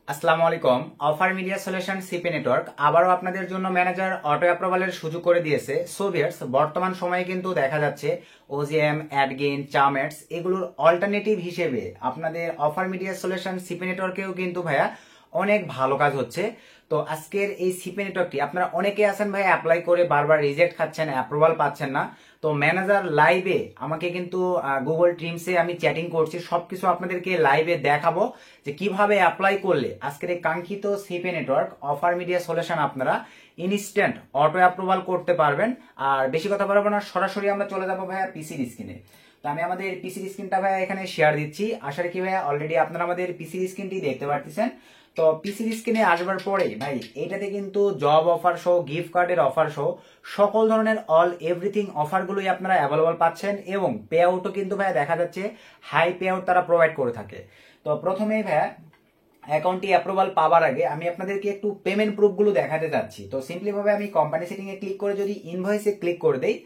আসসালামু আলাইকুম। Offer media solution CP network আবারও আপনাদের জন্য ম্যানেজার অটো অ্যাপ্রুভালের সুযোগ করে দিয়েছে। সো ভিউয়ার্স, বর্তমান সময়ে কিন্তু দেখা যাচ্ছে ওজিএম, অ্যাডগেইন, চার্মেটস এগুলোর অল্টারনেটিভ হিসেবে আপনাদের অফার মিডিয়া সলিউশন সিপি নেটওয়ার্কেও কিন্তু ভাইয়া অনেক ভালো কাজ হচ্ছে। তো আজকের এই সিপি নেটওয়ার্কটি আপনারা অনেকে আছেন ভাই অ্যাপ্লাই করে বারবার রিজেক্ট খাচ্ছেন, অ্যাপ্রুভাল পাচ্ছেন না। তো ম্যানেজার লাইভে আমাকে কিন্তু গুগল টিমসে আমি চ্যাটিং করছি, সবকিছু আপনাদেরকে লাইভে দেখাবো যে কিভাবে অ্যাপ্লাই করলে আজকের এই কাঙ্ক্ষিত CP network offer media solution আপনারা ইনস্ট্যান্ট অটো অ্যাপ্রুভাল করতে পারবেন। আর বেশি কথা বলবো না, সরাসরি আমরা চলে যাবো ভাইয়া পিসির স্ক্রিনে। তো আমি আমাদের পিসির স্ক্রিনটা ভাইয়া এখানে শেয়ার দিচ্ছি। আশা রাখি ভাইয়া অলরেডি আপনারা আমাদের পিসির স্ক্রিনটি দেখতে পারতেছেন। তো পিসির স্ক্রিনে আসবার পরে ভাই এটাতে কিন্তু জব অফার সহ, গিফট কার্ডের অফার সহ সকল ধরনের অল এভরিথিং অফারগুলোই আপনারা অ্যাভেলেবল পাচ্ছেন এবং পে আউটও কিন্তু ভাইয়া দেখা যাচ্ছে হাই পে আউট তারা প্রোভাইড করে থাকে। তো প্রথমেই ভাইয়া অ্যাকাউন্টটি অ্যাপ্রুভাল পাওয়ার আগে আমি আপনাদেরকে একটু পেমেন্ট প্রুফগুলো দেখাতে যাচ্ছি। তো সিম্পলি ভাবে আমি কোম্পানি সেটিং এ ক্লিক করে যদি ইনভয়েসে ক্লিক করে দেই,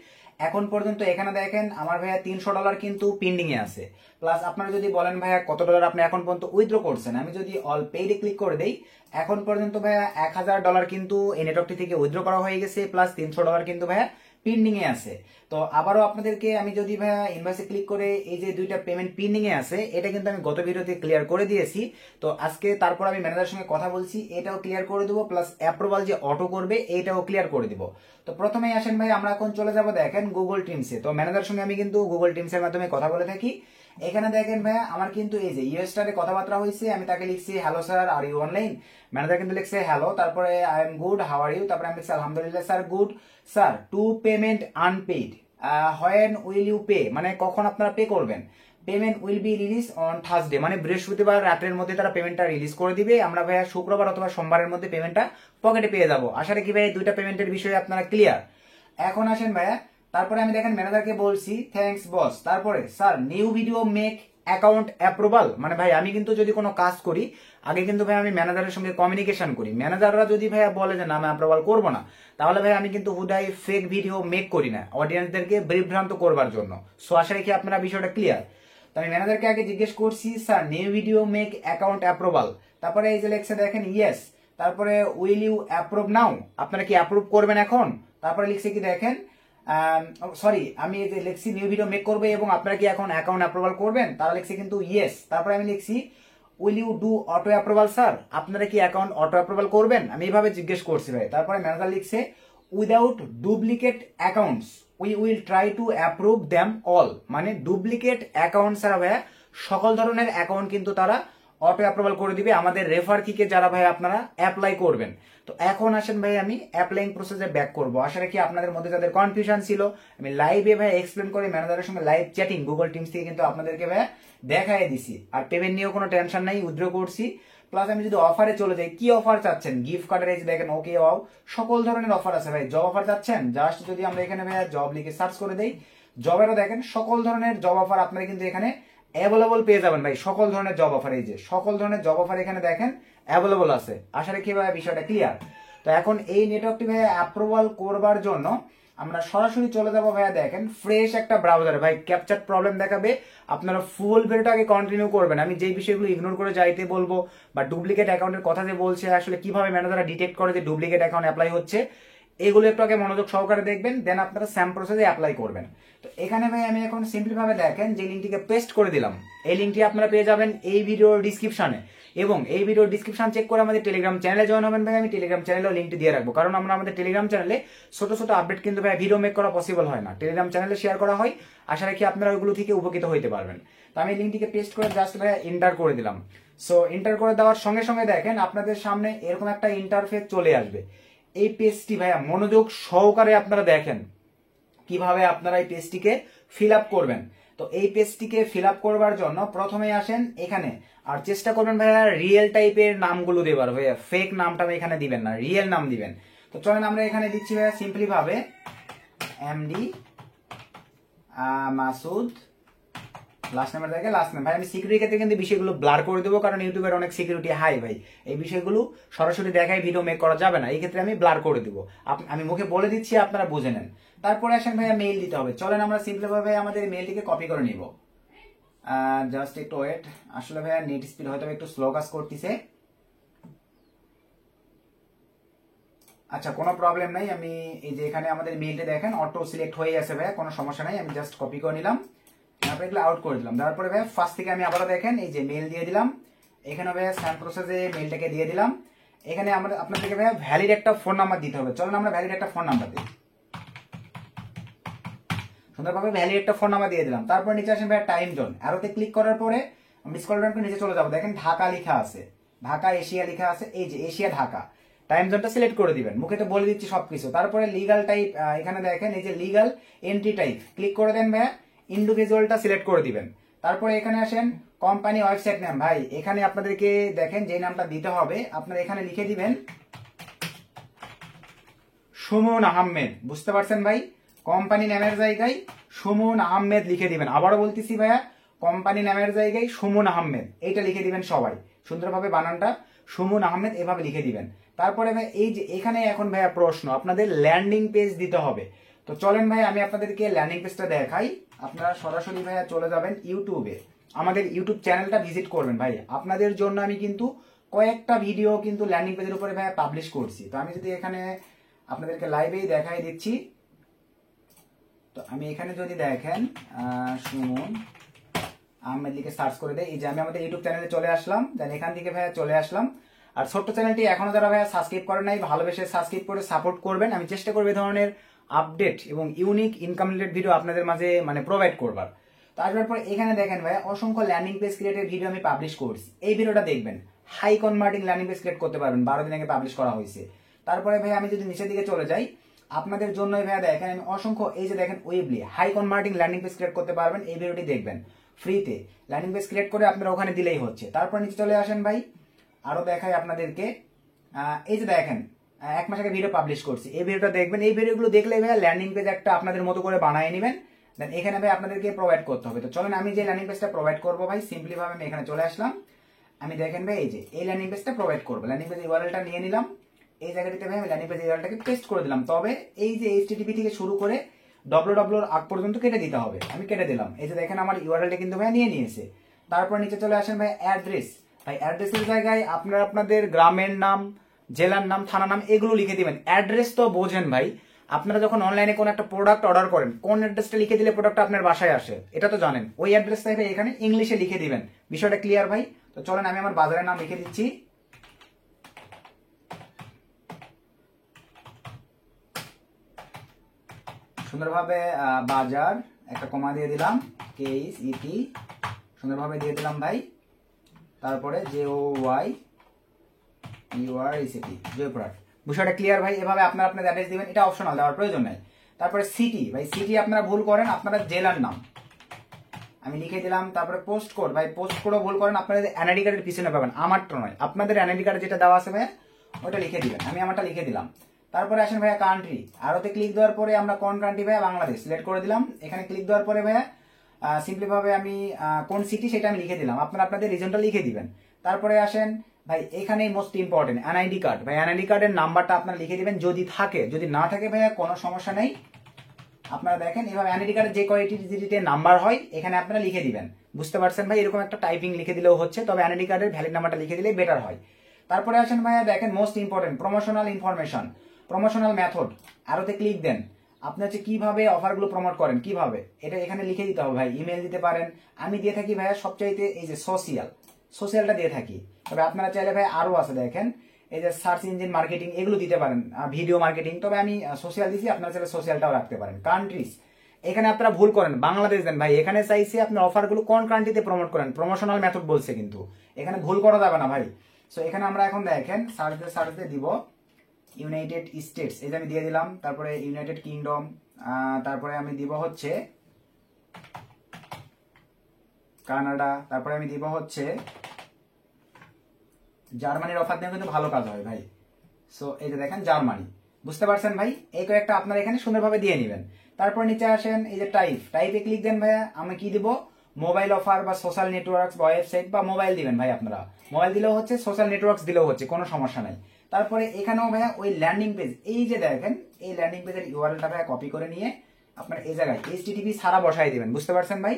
এখন পর্যন্ত এখানে দেখেন আমার ভাইয়া $300 কিন্তু পেন্ডিং এ আছে। প্লাস আপনারা যদি বলেন ভাইয়া কত ডলার আপনি এখন পর্যন্ত উইথড্র করছেন, আমি যদি অল পেইডে ক্লিক করে দেই, এখন পর্যন্ত ভাইয়া $1000 কিন্তু এই নেটওয়ার্কটি থেকে উইথড্র করা হয়ে গেছে। প্লাস $300 কিন্তু ভাইয়া পেন্ডিং এ আছে। তো আবারও আপনাদেরকে আমি যদি ভাইয়া ইনভয়েসে ক্লিক করে এই যে দুইটা পেমেন্ট পেন্ডিং এ আছে, এটা কিন্তু আমি গত ভিডিওতে ক্লিয়ার করে দিয়েছি। তো আজকে তারপর আমি ম্যানেজারের সঙ্গে কথা বলছি, এটাও ক্লিয়ার করে দেবো, প্লাস অ্যাপ্রুভাল যে অটো করবে এটাও ক্লিয়ার করে দিব। তো প্রথমেই আসেন ভাই, আমরা এখন চলে যাব দেখেন গুগল টিমসে। তো ম্যানেজারের সঙ্গে আমি কিন্তু গুগল টিমসের মাধ্যমে কথা বলে থাকি। এখানে দেখেন ভাইয়া আমার কিন্তু এই যে ইউএস স্টারে কথাবার্তা হয়েছে, আমি তাকে লিখছি hello sir, are you online. Manager কিন্তু লিখছে হ্যালো, তারপরে I am good, how are you, তারপরে আমি লিখছি আলহামদুলিল্লাহ sir, good sir, two payment unpaid, when will you pay, মানে কখন আপনারা পে করবেন। Payment will be release on Thursday, মানে বৃহস্পতিবার রাতের মধ্যে তারা পেমেন্টটা রিলিজ করে দিবে। আমরা ভাইয়া শুক্রবার অথবা সোমবারের মধ্যে পেমেন্টটা পকেটে পেয়ে যাবো। আশা রাখি ভাই দুইটা পেমেন্টের বিষয়ে আপনারা ক্লিয়ার। এখন আসেন ভাইয়া, তারপরে আমি দেখেন ম্যানেজারকে বলছি থ্যাঙ্কস বস, তারপরে sir new video make account approval. মানে ভাই আমি কিন্তু যদি কোনো কাজ করি আগে কিন্তু ভাই আমি ম্যানেজারের সঙ্গে কমিউনিকেশন করি। ম্যানেজাররা যদি ভাইয়া বলে যে না আমি অ্যাপ্রুভাল করবো না, তাহলে ভাই আমি কিন্তু হুদাই ফেক ভিডিও মেক করি না অডিয়েন্সদেরকে বিভ্রান্ত করবার জন্য। সো আশা রাখি আপনারা বিষয়টা ক্লিয়ার। তো আমি ম্যানেজারকে আগে জিজ্ঞেস করছি sir new video make account approval, তারপরে এই যে লেখছে দেখেন ইয়েস, তারপরে উইল ইউ অ্যাপ্রুভ নাও, আপনারা কি অ্যাপ্রুভ করবেন এখন। তারপরে লিখছে কি দেখেন, সরি আমি এই যে লিখছি নিউ ভিডিও মেক করবে এবং আপনারা কি এখন অ্যাকাউন্ট অ্যাপ্রুভাল করবেন, তারা লিখছে কিন্তু ইয়েস। তারপরে আমি লিখছি will you do auto approval sir, আপনারা কি অ্যাকাউন্ট অটো অ্যাপ্রুভাল করবেন, আমি এইভাবে জিজ্ঞেস করছি ভাই। তারপরে ম্যানেজার লিখছে without duplicate accounts we will try to approve them all, মানে ডুপ্লিকেট অ্যাকাউন্ট ছাড়া ভাইয়া সকল ধরনের অ্যাকাউন্ট কিন্তু তারা অটো অ্যাপ্রুভাল করে দিবে আমাদের রেফার কিকে যারা ভাই আপনারা অ্যাপ্লাই করবেন। তো এখন আসেন ভাই আমি অ্যাপ্লাইং প্রসেসে ব্যাক করবো। আশা রাখি আপনাদের মধ্যে যাদের কনফিউশন ছিল আমি লাইভে ভাই এক্সপ্লেন করে ম্যানেজারের সঙ্গে লাইভ চ্যাটিং গুগল টিমস থেকে কিন্তু আপনাদেরকে ভাই দেখাই দিছি। আর পেমেন্ট নিয়েও কোনো টেনশন নাই, উইথড্র করছি। প্লাস আমি যদি অফারে চলে যাই, কি অফার চাচ্ছেন, গিফট কার্ডের এই যে দেখেন ওকে ওয়াও সকল ধরনের অফার আছে ভাই। জব অফার চাচ্ছেন, জাস্ট যদি আমরা এখানে ভাই জব লিখে সার্চ করে দেই, জবেরও দেখেন সকল ধরনের জব অফার আপনারা কিন্তু এখানে অ্যাভেলেবল পেয়ে যাবেন ভাই। সকল ধরনের জব অফার, এই যে সকল ধরনের জব অফার এখানে দেখেন অ্যাভেলেবল আছে। আশা রাখি ভাই বিষয়টা ক্লিয়ার। তো এখন এই নেটওয়ার্কটি ভাই অ্যাপ্রুভাল করবার জন্য আমরা সরাসরি চলে যাবো ভাইয়া দেখেন ফ্রেশ একটা ব্রাউজারে। ভাই ক্যাপচার প্রবলেম দেখাবে, আপনারা ফুল ভিডিওটা আগে কন্টিনিউ করবেন। আমি যেই বিষয়গুলো ইগনোর করে যাইতে বলবো বা ডুপ্লিকেট অ্যাকাউন্টের কথা যে বলছে আসলে কিভাবে ম্যানেজাররা ডিটেক্ট করে যে ডুপ্লিকেট অ্যাকাউন্ট অ্যাপ্লাই হচ্ছে, এগুলো একটু আগে মনোযোগ সহকারে দেখবেন, দেন আপনারা স্যাম প্রসেসে অ্যাপ্লাই করবেন। তো এখানে ভাই আমি এখন সিম্পলি ভাবে দেখেন যে লিঙ্কটিকে পেস্ট করে দিলাম, এই লিঙ্কটি আপনারা পেয়ে যাবেন এই ভিডিওর ডিসক্রিপশনে। এবং এই ভিডিওর ডিসক্রিপশন চেক করে আমাদের টেলিগ্রাম চ্যানেলে জয়েন হবেন ভাই। আমি টেলিগ্রাম চ্যানেলেও লিঙ্কটি দিয়ে রাখবো, কারণ আমরা আমাদের টেলিগ্রাম চ্যানেলে ছোট ছোট আপডেট কিন্তু ভাই ভিডিও মেক করা পসিবল হয় না, টেলিগ্রাম চ্যানেলে শেয়ার করা হয়। আশা রাখি আপনারা ওইগুলো থেকে উপকৃত হইতে পারবেন। তো আমি লিঙ্কটিকে পেস্ট করে জাস্ট ভাই এন্টার করে দিলাম। সো এন্টার করে দেওয়ার সঙ্গে সঙ্গে দেখেন আপনাদের সামনে এরকম একটা ইন্টারফেস চলে আসবে। এই পেজটি ভাইয়া মনোযোগ সহকারে আপনারা দেখেন কিভাবে আপনারা এই পেজটিকে ফিল আপ করবেন। তো এই পেজটিকে ফিল আপ করবার জন্য প্রথমে আসেন এখানে, আর চেষ্টা করবেন ভাইয়া রিয়েল টাইপের নামগুলো দেবার, ভাইয়া ফেক নামটা এখানে দিবেন না, রিয়েল নাম দিবেন। তো চলেন আমরা এখানে দিচ্ছি ভাইয়া সিম্পলি ভাবে এমডি মাসুদ, লাস্ট নাম্বার দেখে লাস্ট নাম। ভাই আমি সিকিউরিটি ক্ষেত্রে কিন্তু বিষয়গুলো ব্লার করে দেবো, কারণ ইউটিউবের অনেক সিকিউরিটি হাই ভাই, এই বিষয়গুলো সরাসরি দেখায় ভিডিও মেক করা যাবে না, এই ক্ষেত্রে আমি ব্লার করে দেববো। আমি মুখে বলে দিচ্ছি, আপনারা বুঝে নেন। তারপরে আসেন ভাইয়া মেইল দিতে হবে। চলেন আমরা সিম্পলি ভাবে আমাদের মেইলটিকে কপি করে নিব। জাস্ট একটু ওয়েট, আসলে ভাইয়া নেট স্পিড হয়তো একটু স্লো কাজ করতেছে। আচ্ছা, কোনো প্রবলেম নাই। আমি এই যে এখানে আমাদের মেইলটা দেখেন অটো সিলেক্ট হয়ে গেছে ভাইয়া, কোনো সমস্যা নাই। আমি জাস্ট কপি করে নিলাম, তারপরে এগুলো আউট করে দিলাম। তারপরে ভাইয়া ফার্স্ট থেকে আমি আবারও দেখেন এই যে মেইল দিয়ে দিলাম, এখানে ভাইয়া স্যাম প্রসেসে মেইলটাকে দিয়ে দিলাম। এখানে আমরা আপনাদেরকে ভাইয়া ভ্যালিড একটা ফোন নাম্বার দিতে হবে। চলুন আমরা ভ্যালিড একটা ফোন নাম্বার দিই। সুন্দরভাবে ভ্যালিড একটা ফোন নাম্বার দিয়ে দিলাম। তারপর নিচে আসেন ভাইয়া টাইম জোন, অ্যারোতে ক্লিক করার পরে আমি স্ক্রল ডাউন করে নিচে চলে যাবো। দেখেন ঢাকা লেখা আছে, ঢাকা এশিয়া লেখা আছে, এই যে এশিয়া ঢাকা। টাইম জোনটা সিলেক্ট করে দিবেন, মুখে তো বলে দিচ্ছি সবকিছু। তারপরে লিগাল টাইপ, এখানে দেখেন এই যে লিগাল এন্ট্রি টাইপ ক্লিক করে দেন ভাইয়া, ইন্ডিভিজুয়ালটা সিলেক্ট করে দিবেন। তারপরে এখানে আসেন কোম্পানি ওয়েবসাইট নেম, ভাই এখানে আপনাদেরকে দেখেন যে নামটা দিতে হবে আপনারা এখানে লিখে দিবেন সুমন আহমেদ। বুঝতে পারছেন ভাই, কোম্পানি নামের জায়গায় সুমন আহমেদ লিখে দিবেন। আবারও বলতেছি ভাইয়া, কোম্পানি নামের জায়গায় সুমন আহমেদ এইটা লিখে দিবেন সবাই সুন্দরভাবে, বানানটা সুমন আহমেদ এভাবে লিখে দিবেন। তারপরে ভাই এই যে এখানে এখন ভাইয়া প্রশ্ন, আপনাদের ল্যান্ডিং পেজ দিতে হবে। তো চলেন ভাই আমি আপনাদেরকে ল্যান্ডিং পেজটা দেখাই। আপনারা সরাসরি ভাইয়া চলে যাবেন ইউটিউবে, আমাদের ইউটিউব চ্যানেলটা ভিজিট করবেন। ভাই আপনাদের জন্য আমি কিন্তু কয়েকটা ভিডিও কিন্তু ল্যান্ডিং পেজের উপরে ভাইয়া পাবলিশ করছি। তো আমি যদি এখানে আপনাদেরকে লাইভেই দেখাই দিচ্ছি, তো আমি এখানে যদি দেখেন সুমন আহমেদ লিখে সার্চ করে দেয়, এই যে আমি আমাদের ইউটিউব চ্যানেলে চলে আসলাম। দেন এখান থেকে ভাইয়া চলে আসলাম। আর ছোট্ট চ্যানেলটি এখনো যারা ভাইয়া সাবস্ক্রাইব করেন নাই, ভালোবেসে সাবস্ক্রাইব করে সাপোর্ট করবেন। আমি চেষ্টা করবো এই ধরনের আপডেট এবং ইউনিক ইনকাম রিলেটেড ভিডিও আপনাদের মাঝে মানে প্রোভাইড করবার। তো আসবার পর এখানে দেখেন ভাইয়া অসংখ্য ল্যান্ডিং পেজ ক্রিয়েটের ভিডিও আমি পাবলিশ করছি। এই ভিডিওটা দেখবেন, high converting landing page create করতে পারবেন, 12 দিন আগে পাবলিশ করা হয়েছে। তারপরে ভাইয়া আমি যদি নিচের দিকে চলে যাই, আপনাদের জন্য ভাইয়া দেখেন আমি অসংখ্য এই যে দেখেন Weebly high converting landing page create করতে পারবেন। এই ভিডিওটি দেখবেন ফ্রিতে, ল্যান্ডিং পেজ ক্রিয়েট করে আপনারা ওখানে দিলেই হচ্ছে। তারপর নিচে চলে আসেন ভাই, আরো দেখাই আপনাদেরকে। এই যে দেখেন 1 মাস আগে ভিডিও পাবলিশ করছি, এই ভিডিওটা দেখবেন। এই ভিডিওগুলো দেখলে ভাইয়া ল্যান্ডিং পেজ একটা আপনাদের মতো করে বানিয়ে নেবেন। দেন এখানে ভাই আপনাদেরকে প্রোভাইড করতে হবে। তো চলেন আমি যে ল্যান্ডিং পেজটা প্রোভাইড করবো ভাই, সিম্পলি ভাবে আমি এখানে চলে আসলাম। আমি দেখেন ভাই এই যে এই ল্যান্ডিং পেজটা প্রোভাইড করবো, ল্যান্ডিং পেজ ইউআরএলটা নিয়ে নিলাম। এই জায়গাটিতে ভাই আমি ল্যান্ডিং পেজ ইউআরএলটাকে পেস্ট করে দিলাম। তবে এই যে এইচটিটিপি থেকে শুরু করে www আগ পর্যন্ত কেটে দিতে হবে, আমি কেটে দিলাম। এই যে দেখেন আমার ইউআরএলটা কিন্তু ভাই নিয়ে নিয়েছে। তারপর নিচে চলে আসেন ভাই অ্যাড্রেস, ভাই অ্যাড্রেসের জায়গায় আপনারা আপনাদের গ্রামের নাম, জেলার নাম, থানা নাম এগুলো লিখে দিবেন। অ্যাড্রেস তো বোঝেন ভাই, আপনারা যখন অনলাইনে কোনো একটা প্রোডাক্ট অর্ডার করেন, কোন অ্যাড্রেসটা লিখে দিলে প্রোডাক্ট আপনার বাসায় আসে এটা তো জানেন। ওই অ্যাড্রেসটা ভাই এখানে ইংলিশে লিখে দিবেন। বিষয়টা ক্লিয়ার ভাই? তো চলেন আমি আমার বাজারের নাম লিখে দিচ্ছি। সুন্দরভাবে বাজার একটা কমা দিয়ে দিলাম, কেইস ইটি সুন্দরভাবে দিয়ে দিলাম ভাই। তারপরে JOY URECT জয়পুরহাট। বিষয়টা ক্লিয়ার ভাই? এভাবে আপনারা আপনার অ্যাড্রেস দিবেন, এটা অপশনাল, দেওয়ার প্রয়োজন নাই। তারপরে সিটি, ভাই সিটি আপনারা ভুল করেন, আপনারা জেলার নাম আমি লিখে দিলাম। তারপরে পোস্ট কোড, ভাই পোস্ট কোডও ভুল করেন, আপনাদের এনআইডি কার্ডের পিছনে পাবেন, আমারটা নয়, আপনাদের এনআইডি কার্ডে যেটা দেওয়া আছে ভাই ওটা লিখে দিবেন। আমি আমারটা লিখে দিলাম। তারপরে আসেন ভাইয়া কান্ট্রি, আরোতে ক্লিক দেওয়ার পরে আমরা কোন কান্ট্রি ভাইয়া, বাংলাদেশ সিলেক্ট করে দিলাম। এখানে ক্লিক দেওয়ার পরে ভাইয়া সিম্পলি ভাবে আমি কোন সিটি সেটা আমি লিখে দিলাম, আপনারা আপনাদের রিজনটা লিখে দিবেন। তারপরে আসেন ভাই এখানেই মোস্ট ইম্পর্টেন্ট এনআইডি কার্ড, ভাই এনআইডি কার্ডের নাম্বারটা আপনারা লিখে দিবেন যদি থাকে, যদি না থাকে ভাইয়া কোনো সমস্যা নেই। আপনারা দেখেন এভাবে এনআইডি কার্ডের যে কয়টি ডিজিটের নাম্বার হয় এখানে আপনারা লিখে দিবেন। বুঝতে পারছেন ভাই? এরকম একটা টাইপিং লিখে দিলেও হচ্ছে, তবে এনআইডি কার্ডের ভ্যালিড নাম্বারটা লিখে দিলে বেটার হয়। তারপরে আসেন ভাইয়া দেখেন most important promotional information, promotional method, আরোতে ক্লিক দেন। আপনি হচ্ছে কিভাবে অফারগুলো প্রমোট করেন, কিভাবে এটা এখানে লিখে দিতে হবে ভাই। ইমেল দিতে পারেন, আমি দিয়ে থাকি ভাইয়া সবচাইতে এই যে সোশ্যালটা দিয়ে থাকি। তবে আপনারা চাইলে ভাই আরো আছে দেখেন এই যে সার্চ ইঞ্জিন মার্কেটিং এগুলো দিতে পারেন, ভিডিও মার্কেটিং, তবে আমি সোশ্যাল দিছি, আপনারা চাইলে সোশ্যালটাও রাখতে পারেন। কান্ট্রিজ এখানে আপনারা ভুল করেন, বাংলাদেশ দেন ভাই। এখানে চাইছে আপনার অফারগুলো কোন কান্ট্রিতে প্রমোট করেন, প্রমোশনাল মেথড বলছে, কিন্তু এখানে ভুল করা যাবে না ভাই। সো এখানে আমরা এখন দেখেন সার্চ দিয়ে দিব ইউনাইটেড স্টেটস, এই যে আমি দিয়ে দিলাম। তারপরে ইউনাইটেড কিংডম, তারপরে আমি দিব হচ্ছে কানাডা, তারপরে আমি দিব হচ্ছে জার্মানির অফার দিয়ে কিন্তু ভালো কাজ হয় ভাই। সো এই যে দেখেন জার্মানি, বুঝতে পারছেন ভাই? এই কয়েকটা আপনারা এখানে সুন্দরভাবে দিয়ে নেবেন। তারপর নিচে আসেন এই যে টাইপে ক্লিক দেন ভাইয়া। আমি কি দিব, মোবাইল অফার বা সোশ্যাল নেটওয়ার্কস বা ওয়েবসাইট বা মোবাইল দিবেন ভাই। আপনারা মোবাইল দিলেও হচ্ছে, সোশ্যাল নেটওয়ার্কস দিলেও হচ্ছে, কোনো সমস্যা নাই। তারপরে এখানেও ভাইয়া ওই ল্যান্ডিং পেজ, এই যে দেখেন এই ল্যান্ডিং পেজের ইউআরএলটা ভাইয়া কপি করে নিয়ে আপনার এই জায়গায় HTTP ছাড়া বসাই দিবেন। বুঝতে পারছেন ভাই?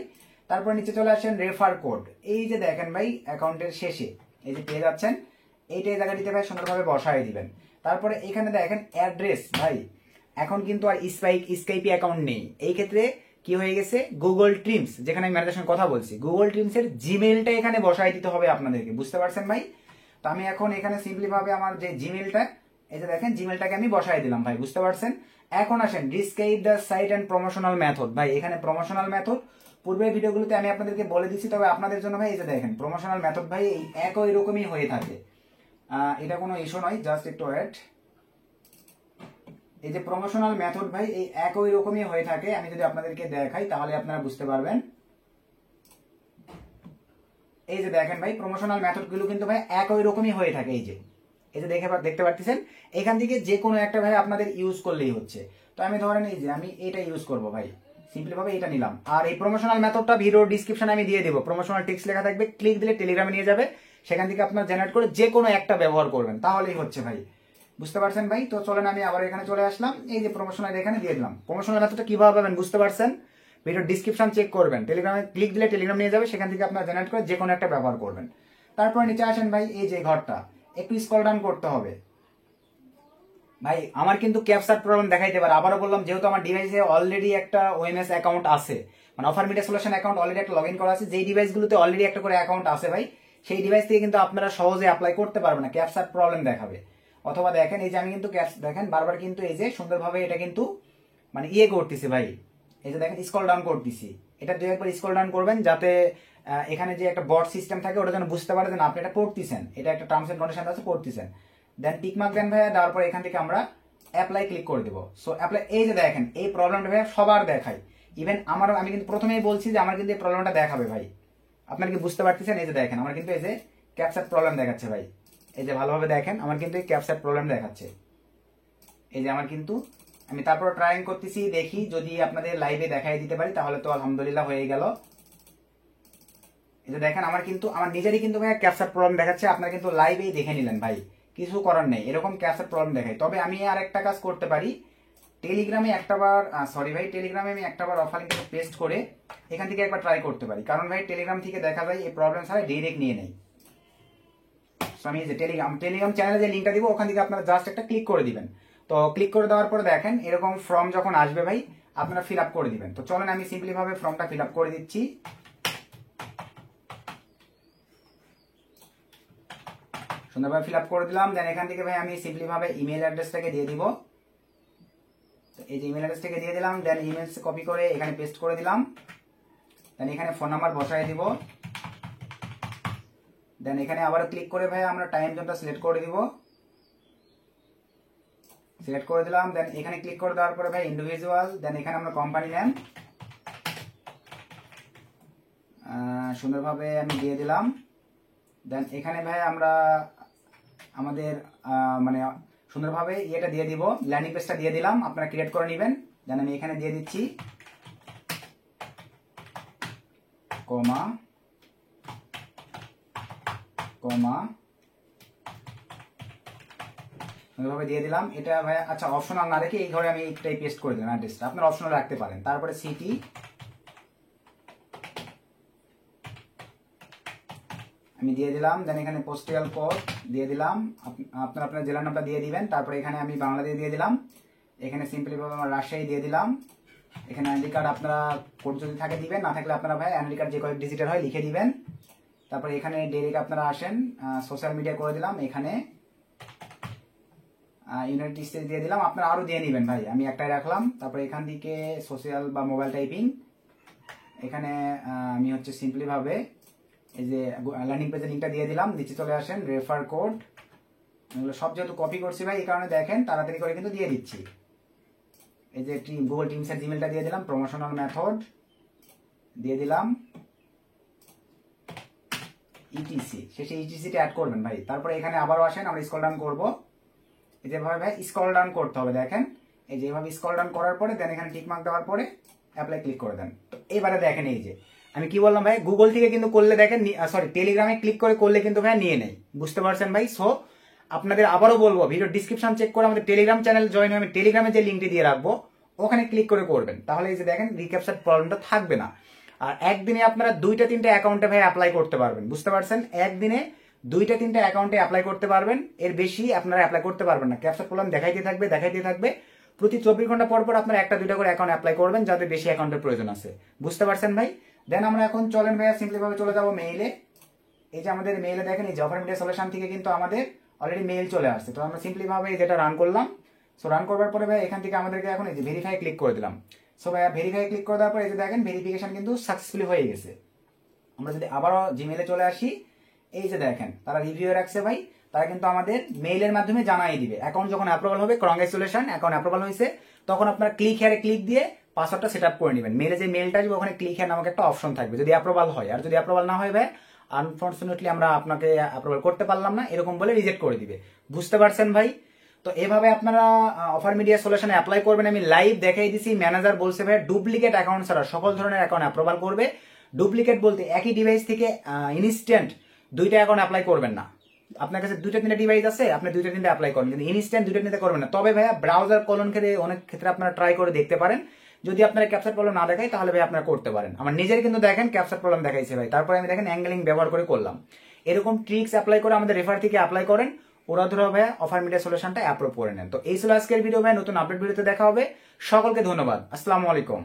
তারপর নিচে চলে আসেন রেফার কোড, এই যে দেখেন ভাই অ্যাকাউন্টের শেষে এই যে পেয়ে যাচ্ছেন এইটা এই জায়গাটিতে ভাই সুন্দরভাবে বসায় দিবেন। তারপরে এখানে দেখেন অ্যাড্রেস ভাই, এখন কিন্তু আর স্কাইপি অ্যাকাউন্ট নেই। এই ক্ষেত্রে কি হয়ে গেছে, গুগল ট্রিমস, যেখানে আমি ম্যানেজারের সঙ্গে কথা বলছি, গুগল ট্রিমসের জিমেইলটা এখানে বসায় দিতে হবে আপনাদেরকে, বুঝতে পারছেন ভাই? তো আমি এখন এখানে সিম্পলি ভাবে আমার যে জিমেইলটা, এই যে দেখেন জিমেইলটাকে আমি বসায় দিলাম ভাই, বুঝতে পারছেন? এখন আসেন describe the site and promotional method. ভাই এখানে প্রমোশনাল মেথড পূর্বের ভিডিওগুলোতে আমি আপনাদেরকে বলে দিচ্ছি, তবে আপনাদের জন্য ভাই এই যে দেখেন প্রমোশনাল মেথড ভাই এই একই রকমই হয়ে থাকে, এটা কোনো ইস্যু নয়, জাস্ট একটু ওয়েট। এই যে প্রমোশনাল মেথড ভাই এই একই রকমই হয়ে থাকে, আমি যদি আপনাদেরকে দেখাই তাহলে আপনারা বুঝতে পারবেন। এই যে দেখেন ভাই প্রমোশনাল মেথড গুলো কিন্তু ভাই একই রকমই হয়ে থাকে। এই যে দেখতে পাচ্ছেন, এখান থেকে যে কোনো একটা ভাই আপনাদের ইউজ করলেই হচ্ছে। তো আমি ধরেন এই যে আমি এটা ইউজ করব ভাই, সিম্পলি ভাবে এটা নিলাম। আর এই প্রমোশনাল মেথডটা ভিডিও ডিসক্রিপশনে আমি দিয়ে দেবো, প্রমোশনাল টেক্সট লেখা থাকবে, ক্লিক দিলে টেলিগ্রামে নিয়ে যাবে, সেখান থেকে আপনারা জেনারেট করে যে কোনো একটা ব্যবহার করবেন, তাহলেই হচ্ছে ভাই, বুঝতে পারছেন ভাই? তো চলেন আমি আবার এখানে চলে আসলাম, এই যে প্রমোশনাল এখানে দিয়ে দিলাম। প্রমোশনাল মেথডটা কিভাবে পাবেন বুঝতে পারছেন? ভিডিও ডিসক্রিপশন চেক করবেন, টেলিগ্রামে ক্লিক দিলে টেলিগ্রাম নিয়ে যাবে, সেখান থেকে আপনারা জেনারেট করে যে কোনো একটা ব্যবহার করবেন। তারপর নিচে আসেন ভাই, এই যে ঘরটা একটু স্ক্রল ডাউন করতে হবে ভাই। আমার কিন্তু ক্যাপচার প্রবলেম দেখাইতে পারে, আবারও বললাম, যেহেতু আমার ডিভাইসে অলরেডি একটা ওএমএস অ্যাকাউন্ট আছে, মানে offer media solution account already একটা লগ ইন করা আছে, যেই ডিভাইসগুলোতে অলরেডি একটা করে অ্যাকাউন্ট আছে ভাই, সেই ডিভাইস থেকে কিন্তু আপনারা সহজে অ্যাপ্লাই করতে পারবেন না, ক্যাপচার প্রবলেম দেখাবে। অথবা দেখেন এই যে আমি কিন্তু দেখেন বারবার কিন্তু এই যে সুন্দরভাবে এটা কিন্তু মানে করতেছি ভাই, এই যে দেখেন স্ক্রল ডাউন করতেছি, এটা দুই একবার স্ক্রল ডাউন করবেন, যাতে এখানে যে একটা বট সিস্টেম থাকে ওটা যেন বুঝতে পারে যে আপনি এটা পড়তেছেন, এটা একটা টার্মস এন্ড কন্ডিশন আছে, পড়তেছেন। দেন টিক মার্ক দেন ভাইয়া, দেওয়ার পর এখান থেকে আমরা অ্যাপ্লাই ক্লিক করে দেবো। সো অ্যাপ্লাই, এই যে দেখেন এই প্রবলেমটা ভাইয়া সবার দেখায়, ইভেন আমারও, আমি কিন্তু প্রথমেই বলছি যে আমার কিন্তু এই প্রবলেমটা দেখাবে ভাই, আপনারা কি বুঝতে পারতেছেন? এই যে দেখেন আমার কিন্তু এই যে ক্যাপচার প্রবলেম দেখাচ্ছে ভাই, এই যে ভালোভাবে দেখেন আমার কিন্তু এই ক্যাপচার প্রবলেম দেখাচ্ছে, এই যে আমার কিন্তু, আমি তারপর ট্রাইং করতেছি, দেখি যদি আপনাদের লাইভে দেখাই দিতে পারি তাহলে তো আলহামদুলিল্লাহ হয়ে গেল। এই যে দেখেন আমার কিন্তু আমার নিজেরই কিন্তু ভাই ক্যাপচার প্রবলেম দেখাচ্ছে, আপনারা কিন্তু লাইভেই দেখে নিলেন ভাই, কিছু করার নেই, এরকম ক্যাপচার প্রবলেম দেখাই। তবে আমি আর একটা কাজ করতে পারি, টেলিগ্রামে একটাবার টেলিগ্রামে আমি একটাবার অফার লিংকটা পেস্ট করে এখান থেকে একবার ট্রাই করতে পারি, কারণ ভাই টেলিগ্রাম থেকে দেখা যায় এই প্রবলেম ছাড়া ডাইরেক্ট নিয়ে নেই। আমি যে টেলিগ্রাম চ্যানেলে যে লিঙ্কটা দিব ওখান থেকে আপনারা জাস্ট একটা ক্লিক করে দিবেন। তো ক্লিক করে দেওয়ার পরে দেখেন এরকম ফর্ম যখন আসবে ভাই আপনারা ফিল আপ করে দিবেন। তো চলেন আমি সিম্পলি ভাবে ফর্মটা ফিল আপ করে দিচ্ছি। সুন্দরভাবে ফিল আপ করে দিলাম। দেন এখান থেকে ভাই আমি সিম্পলি ভাবে ইমেল অ্যাড্রেসটাকে দিয়ে দিব। এই যে ইমেল অ্যাড্রেসটাকে দিয়ে দিলাম, দেন ইমেলস কপি করে এখানে পেস্ট করে দিলাম। দেন এখানে ফোন নাম্বার বসাই দিব। দেন এখানে আবার ক্লিক করে ভাই আমরা টাইম জোনটা সিলেক্ট করে দিব, সিলেক্ট করে দিলাম। দেন এখানে ক্লিক করে দেওয়ার পরে ভাই ইন্ডিভিজুয়াল, দেন এখানে আমরা কোম্পানি নেম সুন্দরভাবে আমি দিয়ে দিলাম। দেন এখানে ভাই আমরা আমাদের মানে সুন্দরভাবে ইয়েটা দিয়ে দিব, ল্যান্ডিং পেজটা দিয়ে দিলাম, আপনারা ক্রিয়েট করে নেবেন। দেন আমি এখানে দিয়ে দিচ্ছি কমা সুন্দরভাবে দিয়ে দিলাম। এটা ভাই আচ্ছা অপশনাল না রেখে এই ঘরে আমি একটাই পেস্ট করে দিলাম অ্যাড্রেসটা, আপনারা অপশনাল রাখতে পারেন। তারপরে সিটি আমি দিয়ে দিলাম। দেন এখানে পোস্টাল কোড দিয়ে দিলাম, আপনারা আপনার জেলার নামটা দিয়ে দিবেন। তারপরে এখানে আমি বাংলাদেশ দিয়ে দিলাম, এখানে সিম্পলি ভাবে আমার রাজশাহী দিয়ে দিলাম। এখানে আইডি কার্ড আপনারা কোড যদি থাকে দিবেন, না থাকলে আপনারা ভাই আইডি কার্ড যে কয়েক ডিজিটের হয় লিখে দিবেন। তারপরে এখানে ডেরিকে আপনারা আসেন, সোশ্যাল মিডিয়া করে দিলাম, এখানে ইউনাইটেড স্টেট দিয়ে দিলাম, আপনারা আরো দিয়ে নেবেন ভাই, আমি একটাই রাখলাম। তারপরে এখান থেকে সোশ্যাল বা মোবাইল টাইপিং, এখানে আমি হচ্ছে সিম্পলি ভাবে এই যে ল্যান্ডিং পেজের লিঙ্কটা দিয়ে দিলাম, নিচে চলে আসেন রেফার কোড, এগুলো সব যেহেতু কপি করছি ভাই এই কারণে দেখেন তাড়াতাড়ি করে কিন্তু দিয়ে দিচ্ছি। এই যে গুগল টিমসের জিমেলটা দিয়ে দিলাম, প্রমোশনাল মেথড দিয়ে দিলাম, ইটিসি শেষে ইটিসিটা অ্যাড করবেন ভাই। তারপরে এখানে আবারও আসেন, আমরা স্ক্রল ডাউন করব, এই যেভাবে ভাই স্ক্রল ডাউন করতে হবে, দেখেন এই যেভাবে স্ক্রল ডাউন করার পরে দেন এখানে টিক মার্ক দেওয়ার পরে অ্যাপ্লাই ক্লিক করে দেন। তো এবারে দেখেন এই যে আমি কি বললাম ভাই, গুগল থেকে কিন্তু করলে দেখেন, সরি টেলিগ্রামে ক্লিক করে করলে কিন্তু ভাই নিয়ে নেই, বুঝতে পারছেন ভাই? সো আপনাদের আবারও বলবো ভিডিও ডিসক্রিপশন চেক করে আমাদের টেলিগ্রাম চ্যানেল জয়েন হয়ে আমি টেলিগ্রামে যে লিঙ্কটি দিয়ে রাখবো ওখানে ক্লিক করে করবেন, তাহলে এই যে দেখেন রিক্যাপচার প্রবলেমটা থাকবে না। আর একদিনে আপনারা 2-3 অ্যাকাউন্টে ভাই অ্যাপ্লাই করতে পারবেন, বুঝতে পারছেন? একদিনে 2টা 3টা অ্যাকাউন্টে অ্যাপ্লাই করতে পারবেন, এর বেশি আপনারা অ্যাপ্লাই করতে পারবেন না। ক্যাপচার প্রবলেম দেখাইতে থাকবে। প্রতি 24 ঘন্টা পর পর আপনারা 1টা 2টা করে অ্যাকাউন্ট অ্যাপ্লাই করবেন যাদের বেশি অ্যাকাউন্টের প্রয়োজন আছে। বুঝতে পারছেন ভাই? দেন আমরা এখন চলেন ভাইয়া সিম্পলি ভাবে চলে যাবো মেইলে। এই যে আমাদের মেইলে দেখেন, এই যে অফার মিডিয়া সলিউশন থেকে কিন্তু আমাদের অলরেডি মেইল চলে আসছে। তো আমরা সিম্পলি ভাবে যেটা রান করলাম, সো রান করবার পরে ভাই এখান থেকে আমাদেরকে এখন এই যে ভেরিফাই ক্লিক করে দিলাম। সো ভাইয়া ভেরিফাই ক্লিক করে দেওয়ার পরে এই যে দেখেন ভেরিফিকেশন কিন্তু সাকসেসফুলি হয়ে গেছে। আমরা যদি আবারও জিমেইলে চলে আসি, এই যে দেখেন তারা রিভিউ রাখছে ভাই, তারা কিন্তু আমাদের মেইলের মাধ্যমে জানাই দিবে অ্যাকাউন্ট যখন অ্যাপ্রুভাল হবে, কংগ্রেচুলেশন অ্যাকাউন্ট অ্যাপ্রুভাল হয়েছে, তখন আপনার ক্লিক হেয়ারে ক্লিক দিয়ে পাসওয়ার্ডটা সেট আপ করে নেবেন। মেইলে যে মেইলটা আসবে ওখানে ক্লিক হেয়ার নামক একটা অপশন থাকবে যদি অ্যাপ্রুভাল হয়, আর যদি অ্যাপ্রুভাল না হয় ভাই আনফরচুনেটলি আমরা আপনাকে অ্যাপ্রুভাল করতে পারলাম না এরকম বলে রিজেক্ট করে দিবে। বুঝতে পারছেন ভাই? তো এভাবে আপনারা অফার মিডিয়া সলিউশনে অ্যাপ্লাই করবেন। আমি লাইভ দেখাই দিছি, ম্যানেজার বলছে ভাই ডুপ্লিকেট অ্যাকাউন্ট ছাড়া সকল ধরনের অ্যাকাউন্ট অ্যাপ্রুভাল করবে। ডুপ্লিকেট বলতে একই ডিভাইস থেকে ইনস্ট্যান্ট 2টা অ্যাকাউন্ট অ্যাপ্লাই করবেন না। আপনার কাছে 2টা 3টা ডিভাইস আছে, আপনি 2টা 3টা অ্যাপ্লাই করেন, কিন্তু ইনস্ট্যান্ট 2টা 3টা করবেন না। তবে ভাইয়া ব্রাউজার কলন ক্ষেত্রে অনেক ক্ষেত্রে আপনারা ট্রাই করে দেখতে পারেন। যদি আপনারা ক্যাপচার প্রবলেম না দেখায় তাহলে ভাই আপনারা করতে পারেন। আমার নিজের কিন্তু দেখেন ক্যাপচার প্রবলেম দেখাইছে ভাই, তারপরে আমি দেখেন অ্যাঙ্গেলিং ব্যবহার করে করলাম। এরকম ট্রিক্স অ্যাপ্লাই করে আমাদের রেফার থেকে অ্যাপ্লাই করেন, ওরা ধরো ভাইয়া অফার মিডিয়া সলিউশনটা অ্যাপ্রুভ করে নেন। তো এই ছিল আজকের ভিডিও ভাই, নতুন আপডেট ভিডিওতে দেখা হবে। সকলকে ধন্যবাদ, আসসালামু আলাইকুম।